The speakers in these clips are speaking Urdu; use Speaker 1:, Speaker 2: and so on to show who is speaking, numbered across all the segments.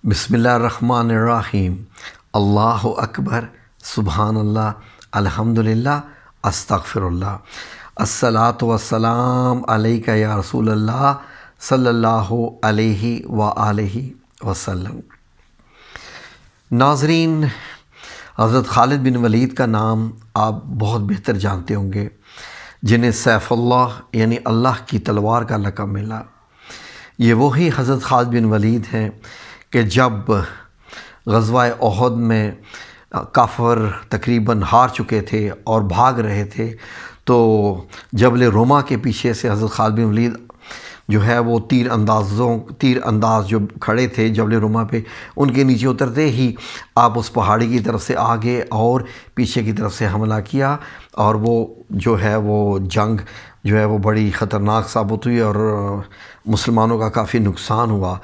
Speaker 1: بسم اللہ الرحمن الرحیم۔ اللہ اکبر، سبحان اللہ، الحمدللہ، استغفر اللہ، الصلاۃ والسلام علیک یا رسول اللہ صلی اللہ علیہ وآلہ وسلم۔ ناظرین، حضرت خالد بن ولید کا نام آپ بہت بہتر جانتے ہوں گے، جنہیں سیف اللہ یعنی اللہ کی تلوار کا لقب ملا۔ یہ وہی حضرت خالد بن ولید ہیں کہ جب غزوہ احد میں کافر تقریباً ہار چکے تھے اور بھاگ رہے تھے، تو جبل روما کے پیچھے سے حضرت خالد بن ولید جو ہے وہ تیر انداز جو کھڑے تھے جبل روما پہ، ان کے نیچے اترتے ہی آپ اس پہاڑی کی طرف سے آگے اور پیچھے کی طرف سے حملہ کیا، اور وہ جو ہے وہ جنگ جو ہے وہ بڑی خطرناک ثابت ہوئی اور مسلمانوں کا کافی نقصان ہوا۔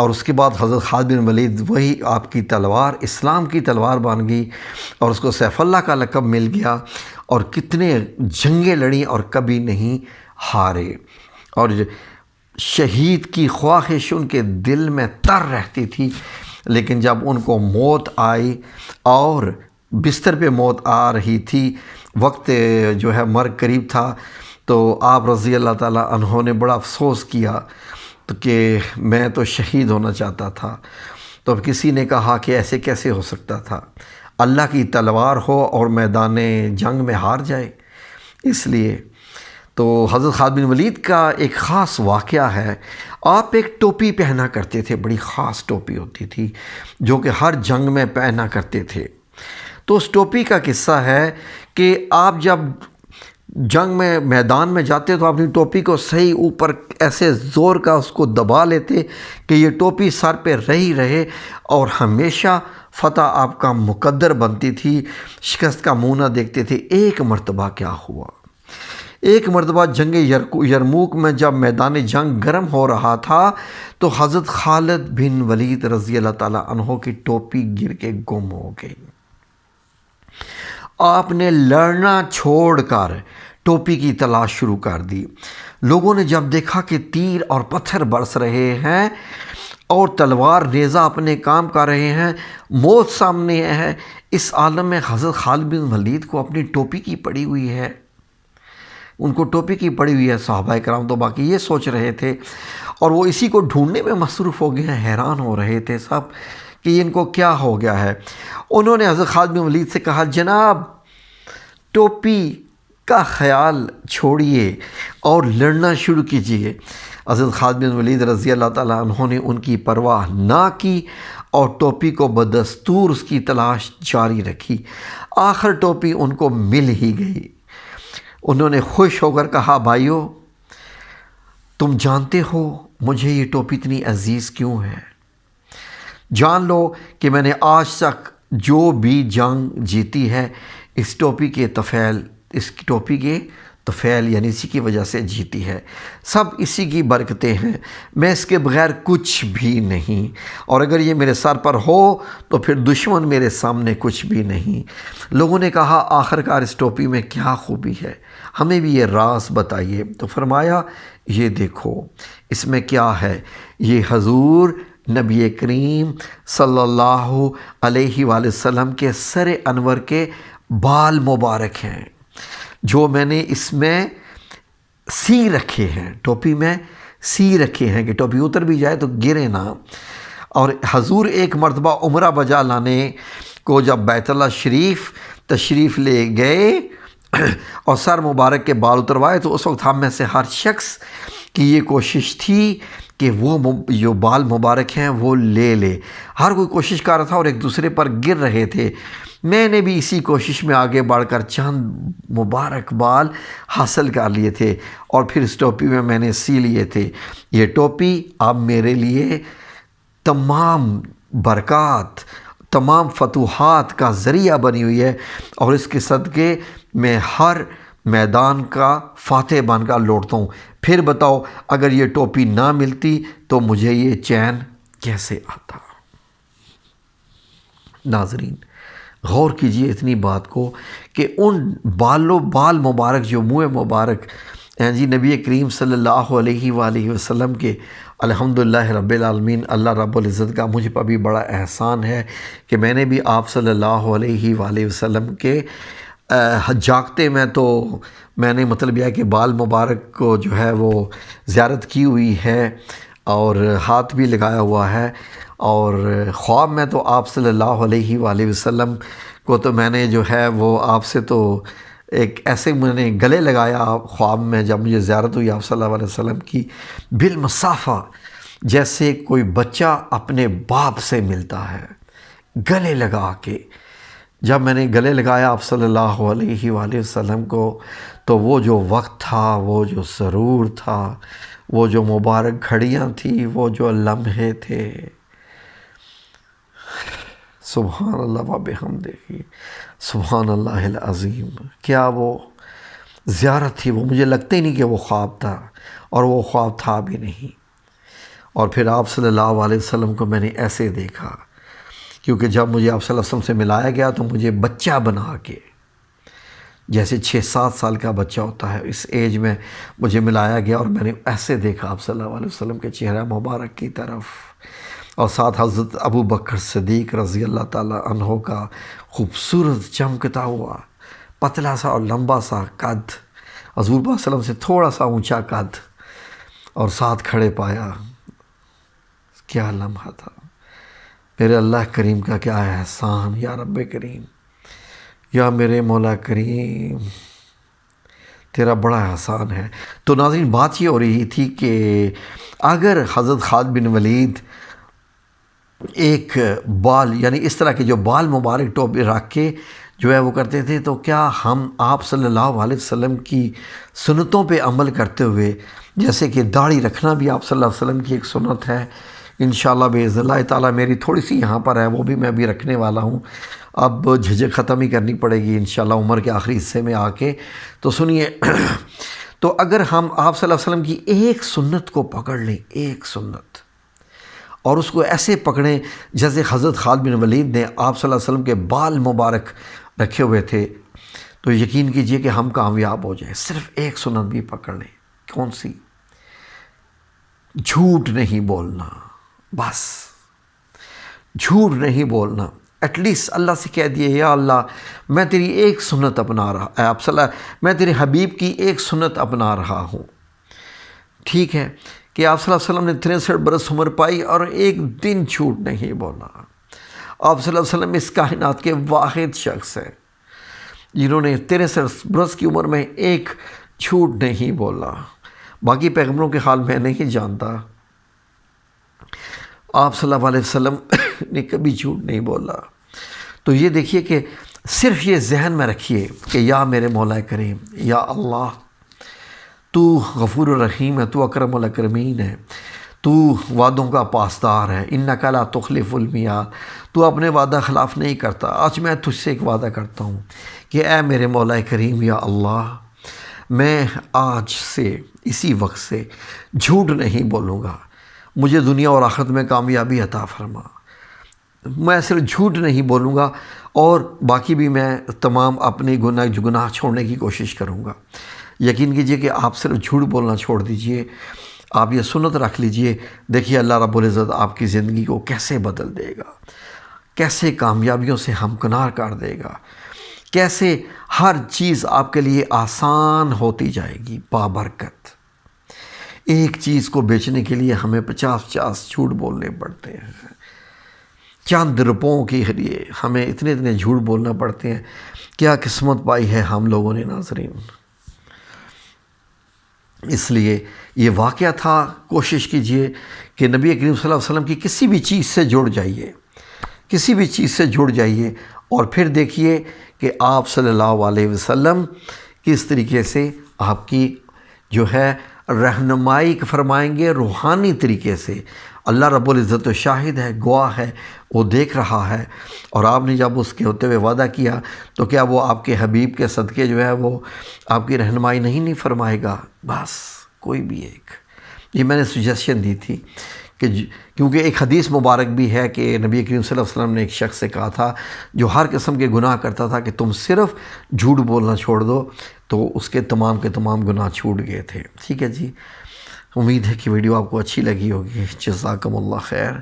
Speaker 1: اور اس کے بعد حضرت خالد بن ولید وہی آپ کی تلوار اسلام کی تلوار بن گئی اور اس کو سیف اللہ کا لقب مل گیا، اور کتنے جنگیں لڑیں اور کبھی نہیں ہارے، اور شہید کی خواہش ان کے دل میں تر رہتی تھی، لیکن جب ان کو موت آئی اور بستر پہ موت آ رہی تھی، وقت جو ہے مرگ قریب تھا، تو آپ رضی اللہ تعالیٰ عنہ نے بڑا افسوس کیا کہ میں تو شہید ہونا چاہتا تھا۔ تو اب کسی نے کہا کہ ایسے کیسے ہو سکتا تھا، اللہ کی تلوار ہو اور میدان جنگ میں ہار جائے۔ اس لیے تو حضرت خالد بن ولید کا ایک خاص واقعہ ہے۔ آپ ایک ٹوپی پہنا کرتے تھے، بڑی خاص ٹوپی ہوتی تھی جو کہ ہر جنگ میں پہنا کرتے تھے۔ تو اس ٹوپی کا قصہ ہے کہ آپ جب جنگ میں میدان میں جاتے تو اپنی ٹوپی کو صحیح اوپر ایسے زور کا اس کو دبا لیتے کہ یہ ٹوپی سر پہ رہی رہے، اور ہمیشہ فتح آپ کا مقدر بنتی تھی، شکست کا منہ نہ دیکھتے تھے۔ ایک مرتبہ کیا ہوا، ایک مرتبہ جنگ یرموک میں جب میدان جنگ گرم ہو رہا تھا، تو حضرت خالد بن ولید رضی اللہ تعالیٰ عنہ کی ٹوپی گر کے گم ہو گئی۔ آپ نے لڑنا چھوڑ کر ٹوپی کی تلاش شروع کر دی۔ لوگوں نے جب دیکھا کہ تیر اور پتھر برس رہے ہیں اور تلوار نیزہ اپنے کام کر رہے ہیں، موت سامنے ہے، اس عالم میں حضرت خالد بن ولید کو اپنی ٹوپی کی پڑی ہوئی ہے، ان کو ٹوپی کی پڑی ہوئی ہے۔ صحابہ کرام تو باقی یہ سوچ رہے تھے، اور وہ اسی کو ڈھونڈنے میں مصروف ہو گئے ہیں، حیران ہو رہے تھے سب کہ ان کو کیا ہو گیا ہے۔ انہوں نے حضرت خالد بن ولید سے کہا، جناب ٹوپی کا خیال چھوڑیے اور لڑنا شروع کیجیے۔ حضرت خالد بن ولید رضی اللہ تعالیٰ عنہ نے ان کی پرواہ نہ کی اور ٹوپی کو بدستور اس کی تلاش جاری رکھی۔ آخر ٹوپی ان کو مل ہی گئی۔ انہوں نے خوش ہو کر کہا، بھائیو تم جانتے ہو مجھے یہ ٹوپی اتنی عزیز کیوں ہے؟ جان لو کہ میں نے آج تک جو بھی جنگ جیتی ہے اس ٹوپی کے طفیل یعنی اسی کی وجہ سے جیتی ہے، سب اسی کی برکتیں ہیں، میں اس کے بغیر کچھ بھی نہیں، اور اگر یہ میرے سر پر ہو تو پھر دشمن میرے سامنے کچھ بھی نہیں۔ لوگوں نے کہا، آخرکار اس ٹوپی میں کیا خوبی ہے، ہمیں بھی یہ راز بتائیے۔ تو فرمایا، یہ دیکھو اس میں کیا ہے، یہ حضور نبی کریم صلی اللہ علیہ وآلہ وسلم کے سر انور کے بال مبارک ہیں، جو میں نے اس میں سی رکھے ہیں، ٹوپی میں سی رکھے ہیں کہ ٹوپی اتر بھی جائے تو گرے نہ۔ اور حضور ایک مرتبہ عمرہ بجا لانے کو جب بیت اللہ شریف تشریف لے گئے اور سر مبارک کے بال اتروائے، تو اس وقت ہم میں سے ہر شخص کی یہ کوشش تھی کہ وہ جو بال مبارک ہیں وہ لے لے، ہر کوئی کوشش کر رہا تھا اور ایک دوسرے پر گر رہے تھے۔ میں نے بھی اسی کوشش میں آگے بڑھ کر چند مبارک بال حاصل کر لیے تھے، اور پھر اس ٹوپی میں نے سی لیے تھے۔ یہ ٹوپی اب میرے لیے تمام برکات، تمام فتوحات کا ذریعہ بنی ہوئی ہے، اور اس کے صدقے میں ہر میدان کا فاتح بن کر لوٹتا ہوں۔ پھر بتاؤ اگر یہ ٹوپی نہ ملتی تو مجھے یہ چین کیسے آتا؟ ناظرین غور کیجئے اتنی بات کو کہ ان بال مبارک جو منہ مبارک جی نبی کریم صلی اللہ علیہ وآلہ وسلم کے الحمدللہ رب العالمین اللہ رب العزت کا مجھ پر بھی بڑا احسان ہے کہ میں نے بھی آپ صلی اللہ علیہ وآلہ وسلم کے جاگتے میں نے مطلب یہ ہے کہ بال مبارک کو جو ہے وہ زیارت کی ہوئی ہے اور ہاتھ بھی لگایا ہوا ہے، اور خواب میں تو آپ صلی اللہ علیہ وآلہ وسلم کو تو میں نے جو ہے وہ آپ سے تو ایک ایسے میں نے گلے لگایا خواب میں جب مجھے زیارت ہوئی آپ صلی اللہ علیہ وسلم کی، بالمصافہ، جیسے کوئی بچہ اپنے باپ سے ملتا ہے گلے لگا کے۔ جب میں نے گلے لگایا آپ صلی اللہ علیہ وآلہ وسلم کو تو وہ جو وقت تھا، وہ جو سرور تھا، وہ جو مبارک گھڑیاں تھیں، وہ جو لمحے تھے، سبحان اللہ و بحمدہ، سبحان اللہ العظیم، کیا وہ زیارت تھی! وہ مجھے لگتا ہی نہیں کہ وہ خواب تھا، اور وہ خواب تھا بھی نہیں۔ اور پھر آپ صلی اللہ علیہ وسلم کو میں نے ایسے دیکھا، کیونکہ جب مجھے آپ صلی اللہ علیہ وسلم سے ملایا گیا تو مجھے بچہ بنا کے، جیسے 6-7 سال کا بچہ ہوتا ہے، اس ایج میں مجھے ملایا گیا، اور میں نے ایسے دیکھا آپ صلی اللہ علیہ وسلم کے چہرہ مبارک کی طرف، اور ساتھ حضرت ابو بکر صدیق رضی اللہ تعالیٰ عنہ کا خوبصورت چمکتا ہوا پتلا سا اور لمبا سا قد، حضور صلی اللہ علیہ وسلم سے تھوڑا سا اونچا قد، اور ساتھ کھڑے پایا۔ کیا لمحہ تھا! میرے اللہ کریم کا کیا احسان، یا رب کریم، یا میرے مولا کریم، تیرا بڑا احسان ہے۔ تو ناظرین، بات یہ ہو رہی تھی کہ اگر حضرت خالد بن ولید ایک بال، یعنی اس طرح کے جو بال مبارک ٹوپی رکھ کے جو ہے وہ کرتے تھے، تو کیا ہم آپ صلی اللہ علیہ وسلم کی سنتوں پہ عمل کرتے ہوئے، جیسے کہ داڑھی رکھنا بھی آپ صلی اللہ علیہ وسلم کی ایک سنت ہے، انشاءاللہ باذن اللہ تعالیٰ میری تھوڑی سی یہاں پر ہے، وہ بھی میں بھی رکھنے والا ہوں، اب جھجک ختم ہی کرنی پڑے گی انشاءاللہ عمر کے آخری حصے میں آ کے۔ تو سنیے، تو اگر ہم آپ صلی اللہ علیہ وسلم کی ایک سنت کو پکڑ لیں، ایک سنت، اور اس کو ایسے پکڑیں جیسے حضرت خالد بن ولید نے آپ صلی اللہ علیہ وسلم کے بال مبارک رکھے ہوئے تھے، تو یقین کیجئے کہ ہم کامیاب ہو جائیں۔ صرف ایک سنت بھی پکڑ لیں، کون سی؟ جھوٹ نہیں بولنا، بس جھوٹ نہیں بولنا۔ ایٹ لیسٹ اللہ سے کہہ دیے، یا اللہ میں تیری ایک سنت اپنا رہا، آپ صلی اللہ، میں تیرے حبیب کی ایک سنت اپنا رہا ہوں۔ ٹھیک ہے کہ آپ صلی اللہ علیہ وسلم نے 63 برس عمر پائی اور ایک دن جھوٹ نہیں بولا۔ آپ صلی اللہ علیہ وسلم اس کائنات کے واحد شخص ہیں جنہوں نے 63 برس کی عمر میں ایک جھوٹ نہیں بولا۔ باقی پیغمبروں کے حال میں نہیں جانتا، آپ صلی اللہ علیہ وسلم نے کبھی جھوٹ نہیں بولا۔ تو یہ دیکھیے کہ صرف یہ ذہن میں رکھیے کہ یا میرے مولا کریم، یا اللہ تو غفور الرحیم ہے، تو اکرم الاکرمین ہے، تو وعدوں کا پاسدار ہے، انک لا تخلف المیعاد، تو اپنے وعدہ خلاف نہیں کرتا۔ آج میں تجھ سے ایک وعدہ کرتا ہوں کہ اے میرے مولا کریم، یا اللہ میں آج سے، اسی وقت سے جھوٹ نہیں بولوں گا، مجھے دنیا اور آخرت میں کامیابی عطا فرما۔ میں صرف جھوٹ نہیں بولوں گا، اور باقی بھی میں تمام اپنے گناہ چھوڑنے کی کوشش کروں گا۔ یقین کیجئے کہ آپ صرف جھوٹ بولنا چھوڑ دیجئے، آپ یہ سنت رکھ لیجئے، دیکھیے اللہ رب العزت آپ کی زندگی کو کیسے بدل دے گا، کیسے کامیابیوں سے ہمکنار کر دے گا، کیسے ہر چیز آپ کے لیے آسان ہوتی جائے گی بابرکت۔ ایک چیز کو بیچنے کے لیے ہمیں 50 جھوٹ بولنے پڑتے ہیں، چند روپوں کے لیے ہمیں اتنے جھوٹ بولنا پڑتے ہیں۔ کیا قسمت پائی ہے ہم لوگوں نے ناظرین! اس لیے یہ واقعہ تھا، کوشش کیجئے کہ نبی کریم صلی اللہ علیہ وسلم کی کسی بھی چیز سے جڑ جائیے، کسی بھی چیز سے جڑ جائیے، اور پھر دیکھیے کہ آپ صلی اللہ علیہ وسلم کس طریقے سے آپ کی جو ہے رہنمائی فرمائیں گے روحانی طریقے سے۔ اللہ رب العزت تو شاہد ہے، گواہ ہے، وہ دیکھ رہا ہے، اور آپ نے جب اس کے ہوتے ہوئے وعدہ کیا تو کیا وہ آپ کے حبیب کے صدقے جو ہے وہ آپ کی رہنمائی نہیں فرمائے گا؟ بس کوئی بھی ایک، یہ میں نے سجیشن دی تھی کہ کیونکہ ایک حدیث مبارک بھی ہے کہ نبی کریم صلی اللہ علیہ وسلم نے ایک شخص سے کہا تھا جو ہر قسم کے گناہ کرتا تھا کہ تم صرف جھوٹ بولنا چھوڑ دو، تو اس کے تمام گناہ چھوٹ گئے تھے۔ ٹھیک ہے جی، امید ہے کہ ویڈیو آپ کو اچھی لگی ہوگی۔ جزاکم اللہ خیر۔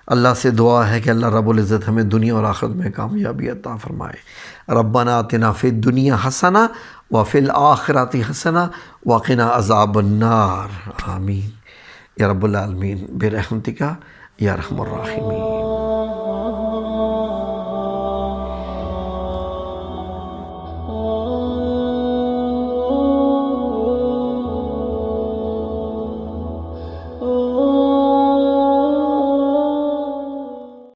Speaker 1: اللہ سے دعا ہے کہ اللہ رب العزت ہمیں دنیا اور آخرت میں کامیابی عطا فرمائے۔ ربنا آتنا فی الدنیا حسنہ وفی الآخرۃ حسنہ وقنا عذاب النار، آمین یا رب العالمین برحمتک یا ارحم الراحمین۔